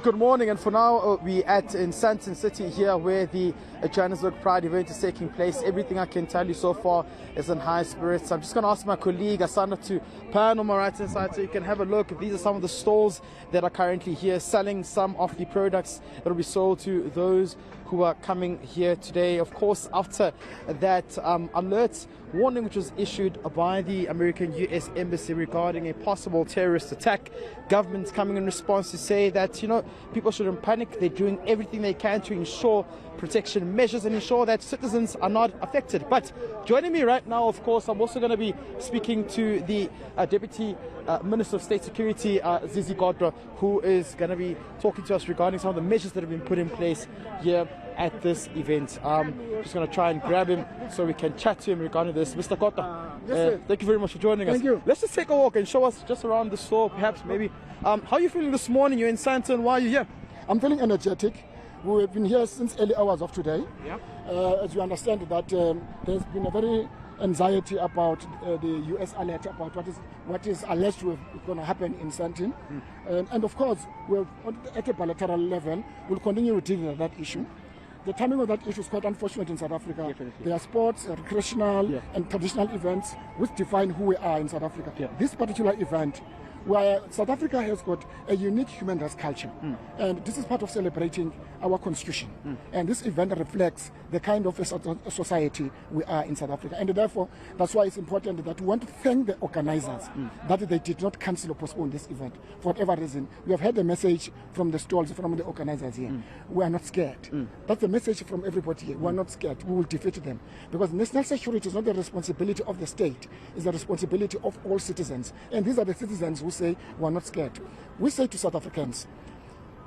Good morning, and for now we in Sandton City here where the Johannesburg Pride event is taking place. Everything I can tell you so far is in high spirits. I'm just going to ask my colleague Asanda to pan on my right hand side so you can have a look. These are some of the stalls that are currently here selling some of the products that will be sold to those who are coming here today. Of course, after that alert warning which was issued by the American US Embassy regarding a possible terrorist attack, government's coming in response to say that, people shouldn't panic. They're doing everything they can to ensure protection measures and ensure that citizens are not affected. But joining me right now, of course, I'm also going to be speaking to the Deputy Minister of State Security, Zizi Godra, who is going to be talking to us regarding some of the measures that have been put in place here at this event. Just going to try and grab him so we can chat to him regarding this. Mr. Godra, thank you very much for joining us. Thank you. Let's just take a walk and show us just around the store, perhaps, maybe. How are you feeling this morning? You're in Sandton. Why are you here? I'm feeling energetic. We have been here since early hours of today. Yeah. As you understand that there's been a very anxiety about the US alert about what is alleged going to happen in Sandton. And of course, at a bilateral level, we'll continue to deal with that issue. The timing of that issue is quite unfortunate in South Africa. Definitely. There are sports, recreational and traditional events which define who we are in South Africa. Yeah. This particular event, where South Africa has got a unique human rights culture, and this is part of celebrating our constitution. And this event reflects the kind of a society we are in South Africa, and therefore that's why it's important that we want to thank the organizers that they did not cancel or postpone this event for whatever reason. We have heard a message from the stalls, from the organizers here. We are not scared. That's the message from everybody here. We are not scared. We will defeat them, because national security is not the responsibility of the state; it's the responsibility of all citizens, and these are the citizens who say we are not scared. We say to South Africans,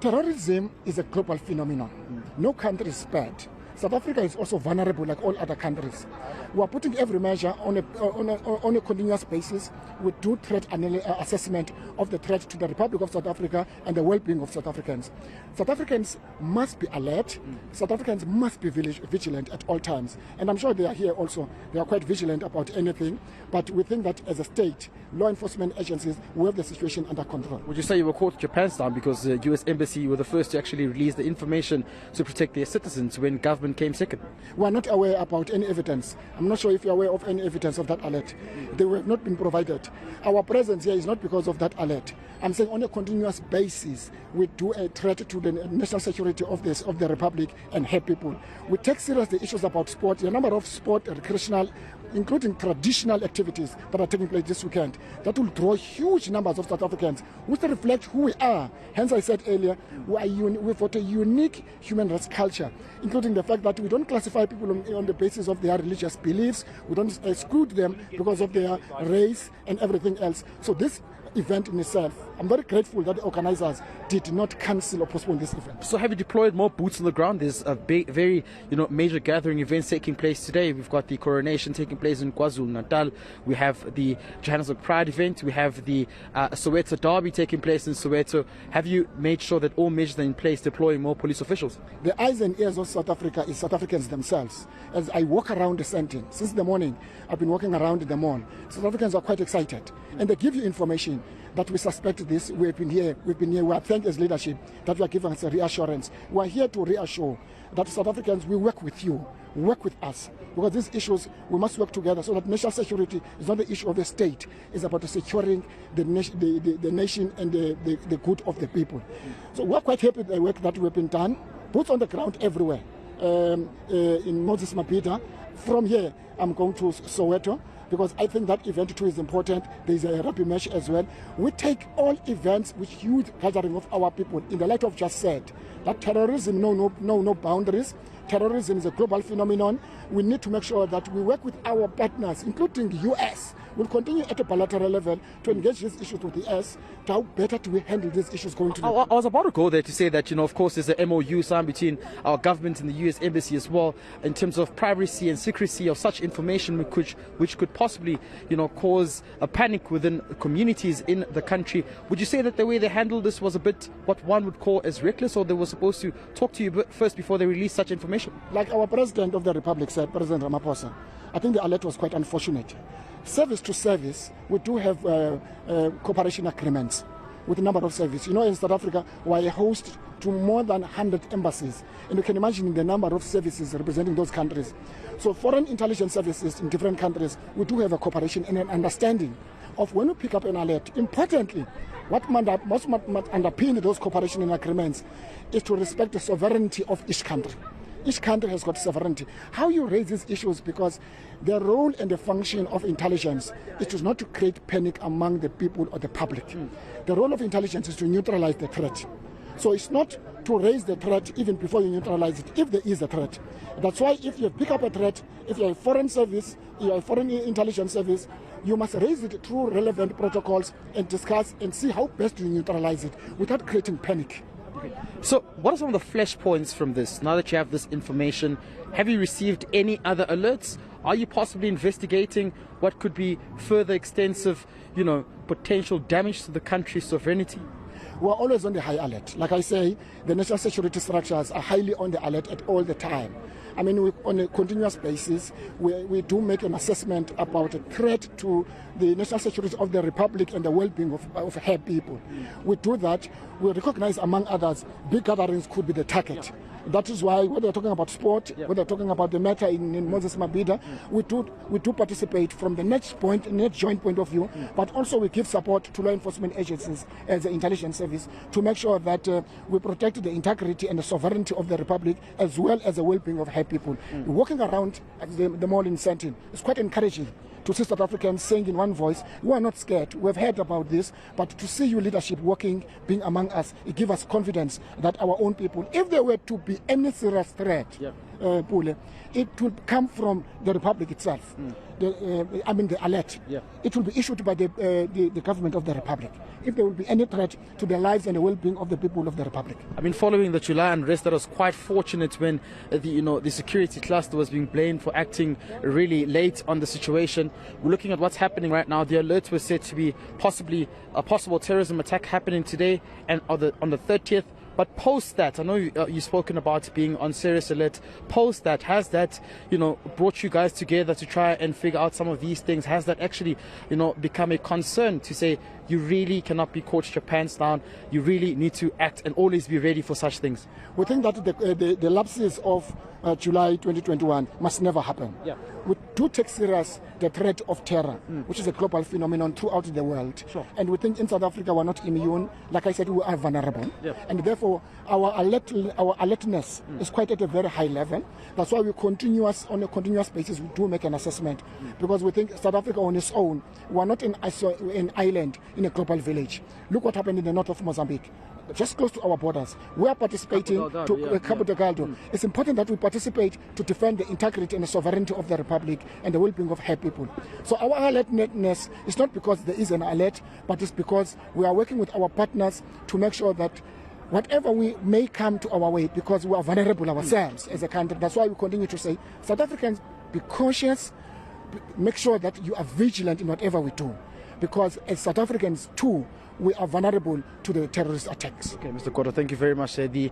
terrorism is a global phenomenon. No country is spared. South Africa is also vulnerable like all other countries. We are putting every measure on a continuous basis. We do threat assessment of the threat to the Republic of South Africa and the well-being of South Africans. South Africans must be alert. South Africans must be vigilant at all times. And I'm sure they are here also. They are quite vigilant about anything. But we think that as a state, law enforcement agencies will have the situation under control. Would you say you were caught at your pants down because the US Embassy were the first to actually release the information to protect their citizens when government came second? We are not aware about any evidence. I'm not sure if you're aware of any evidence of that alert. They have not been provided. Our presence here is not because of that alert. I'm saying on a continuous basis, we do a threat to the national security of the Republic and her people. We take serious the issues about sport, the number of sport, recreational, including traditional activities that are taking place this weekend. That will draw huge numbers of South Africans, which reflect who we are. Hence I said earlier, we've got a unique human rights culture, including the fact that we don't classify people on the basis of their religious beliefs. We don't exclude them because of their race and everything else. So this event in itself, I'm very grateful that the organizers did not cancel or postpone this event. So have you deployed more boots on the ground? There's a big, very major gathering events taking place today. We've got the coronation taking place in KwaZulu-Natal. We have the Johannesburg Pride event. We have the Soweto Derby taking place in Soweto. Have you made sure that all measures are in place, deploying more police officials? The eyes and ears of South Africa is South Africans themselves. As I walk around the Sandton, since the morning, I've been walking around the mall. South Africans are quite excited, and they give you information that we suspect this. We've been here. We are thanked as leadership that you are giving us a reassurance. We are here to reassure that South Africans will work with you, work with us, because these issues, we must work together so that national security is not the issue of the state. It's about securing the nation and the good of the people. So we're quite happy with the work that we've been done. Boots on the ground everywhere. In Moses Mabhida. From here, I'm going to Soweto, because I think that event too is important. There's a rugby match as well. We take all events with huge gathering of our people in the light of just said that terrorism no boundaries. Terrorism is a global phenomenon. We need to make sure that we work with our partners, including the US. We'll continue at a bilateral level to engage these issues with the US, to how better do we handle these issues going to. I was about to go there to say that, of course, there's a MOU signed between our government and the US Embassy as well, in terms of privacy and secrecy of such information which could possibly, cause a panic within communities in the country. Would you say that the way they handled this was a bit what one would call as reckless, or they were supposed to talk to you first before they released such information? Like our President of the Republic said, President Ramaphosa, I think the alert was quite unfortunate. Service to service, we do have cooperation agreements. with the number of service. You know, in South Africa, we are a host to more than 100 embassies. And you can imagine the number of services representing those countries. So foreign intelligence services in different countries, we do have a cooperation and an understanding of when we pick up an alert. Importantly, what must underpin those cooperation and agreements is to respect the sovereignty of each country. Each country has got sovereignty. How you raise these issues, because the role and the function of intelligence is not to create panic among the people or the public. The role of intelligence is to neutralize the threat. So it's not to raise the threat even before you neutralize it, if there is a threat. That's why if you pick up a threat, if you're a foreign service, you're a foreign intelligence service, you must raise it through relevant protocols and discuss and see how best to neutralize it without creating panic. So what are some of the flashpoints from this? Now that you have this information, have you received any other alerts? Are you possibly investigating what could be further extensive, potential damage to the country's sovereignty? We're always on the high alert. Like I say, the national security structures are highly on the alert at all the time. I mean, on a continuous basis, we do make an assessment about the threat to the national security of the Republic and the well-being of her people. We do that. We recognize, among others, big gatherings could be the target. That is why, whether we're talking about sport, whether we're talking about the matter in Moses Mabhida, we do participate from the next joint point of view, but also we give support to law enforcement agencies as the intelligence service to make sure that we protect the integrity and the sovereignty of the Republic as well as the well-being of her people. Walking around at the mall in Sandton is quite encouraging to see South Africans saying in one voice, we are not scared, we've heard about this, but to see your leadership working, being among us, it gives us confidence that our own people, if there were to be any serious threat, Pule, it will come from the Republic itself. The alert. It will be issued by the government of the Republic if there will be any threat to the lives and the well-being of the people of the Republic. I mean, following the July unrest, that was quite fortunate when the security cluster was being blamed for acting really late on the situation. We're looking at what's happening right now. The alerts were said to be possibly a possible terrorism attack happening today and on the 30th. But post that, I know you've spoken about being on serious alert. Post that, has that, brought you guys together to try and figure out some of these things? Has that actually, become a concern to say you really cannot be caught with your pants down? You really need to act and always be ready for such things. We think that the lapses of July 2021 must never happen. We do take serious the threat of terror, which is a global phenomenon throughout the world. And we think in South Africa we're not immune. Like I said, we are vulnerable. And therefore our alertness is quite at a very high level. That's why on a continuous basis, we do make an assessment. Because we think South Africa on its own, we're not an island in a global village. Look what happened in the north of Mozambique, just close to our borders. We are participating to Cabo Delgado. It's important that we participate to defend the integrity and the sovereignty of the Republic and the well-being of her people. So our alertness is not because there is an alert, but it's because we are working with our partners to make sure that whatever we may come to our way, because we are vulnerable ourselves as a country. That's why we continue to say, South Africans, be cautious, make sure that you are vigilant in whatever we do. Because as South Africans too, we are vulnerable to the terrorist attacks. Okay, Mr. Kodo, thank you very much. The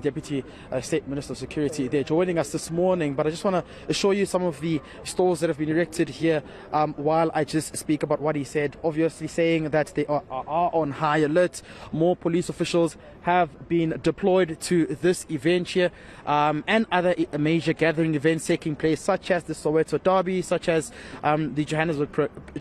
Deputy State Minister of Security, they're joining us this morning, but I just want to show you some of the stalls that have been erected here while I just speak about what he said, obviously saying that they are on high alert. More police officials have been deployed to this event here and other major gathering events taking place, such as the Soweto Derby, such as the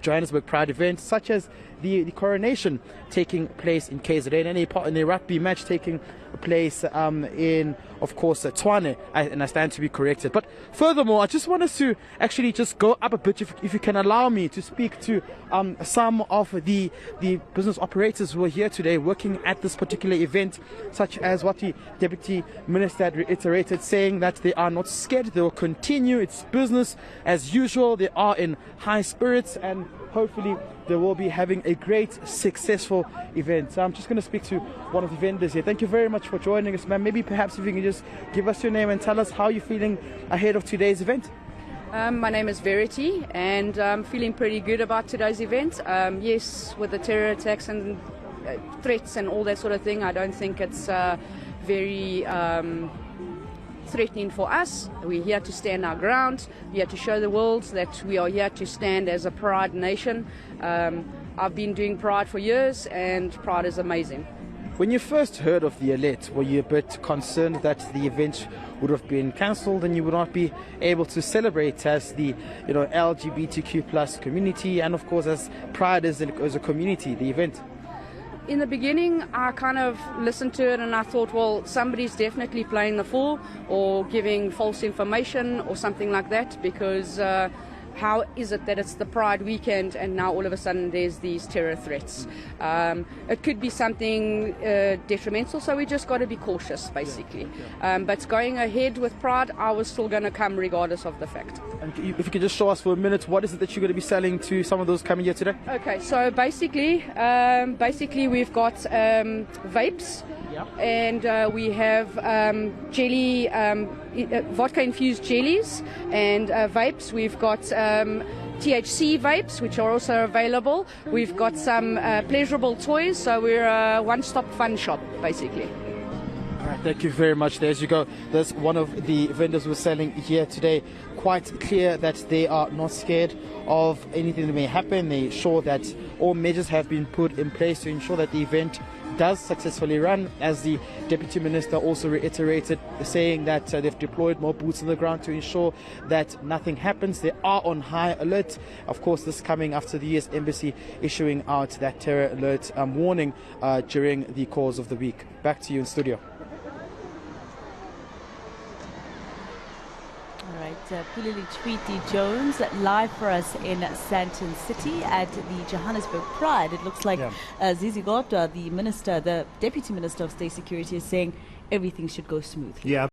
Johannesburg Pride event, such as the coronation taking place in KZN, and a rugby match taking place in, of course, Tshwane, and I stand to be corrected. But furthermore, I just want us to actually just go up a bit, if you can allow me to speak to some of the business operators who are here today working at this particular event, such as what the Deputy Minister had reiterated, saying that they are not scared, they will continue, it's business as usual, they are in high spirits, and hopefully they will be having a great, successful event. So I'm just going to speak to one of the vendors here. Thank you very much for joining us, ma'am. Maybe perhaps if you can just give us your name and tell us how you're feeling ahead of today's event. My name is Verity, and I'm feeling pretty good about today's event. Yes, with the terror attacks and threats and all that sort of thing, I don't think it's very threatening for us. We're here to stand our ground. We're here to show the world that we are here to stand as a Pride nation. I've been doing Pride for years, and Pride is amazing. When you first heard of the alert, were you a bit concerned that the event would have been cancelled and you would not be able to celebrate as the LGBTQ plus community, and of course as Pride as a community, the event? In the beginning, I kind of listened to it and I thought, well, somebody's definitely playing the fool or giving false information or something like that, because how is it that it's the Pride weekend and now all of a sudden there's these terror threats? It could be something detrimental, so we just got to be cautious, basically. But going ahead with Pride, I was still going to come regardless of the fact. And if you could just show us for a minute, what is it that you're going to be selling to some of those coming here today? Okay, so basically we've got vapes. Yep. And we have jelly, vodka-infused jellies and vapes. We've got THC vapes, which are also available. We've got some pleasurable toys, so we're a one-stop fun shop, basically. All right, thank you very much. There you go. There's one of the vendors we're selling here today. Quite clear that they are not scared of anything that may happen. They're sure that all measures have been put in place to ensure that the event does successfully run, as the Deputy Minister also reiterated, saying that they've deployed more boots on the ground to ensure that nothing happens. They are on high alert. Of course, this coming after the US Embassy issuing out that terror alert warning during the course of the week. Back to you in studio. Pule Letswithi-Jones live for us in Sandton City at the Johannesburg Pride. It looks like Zizi Godwa, the Deputy Minister of State Security, is saying everything should go smoothly. Yeah.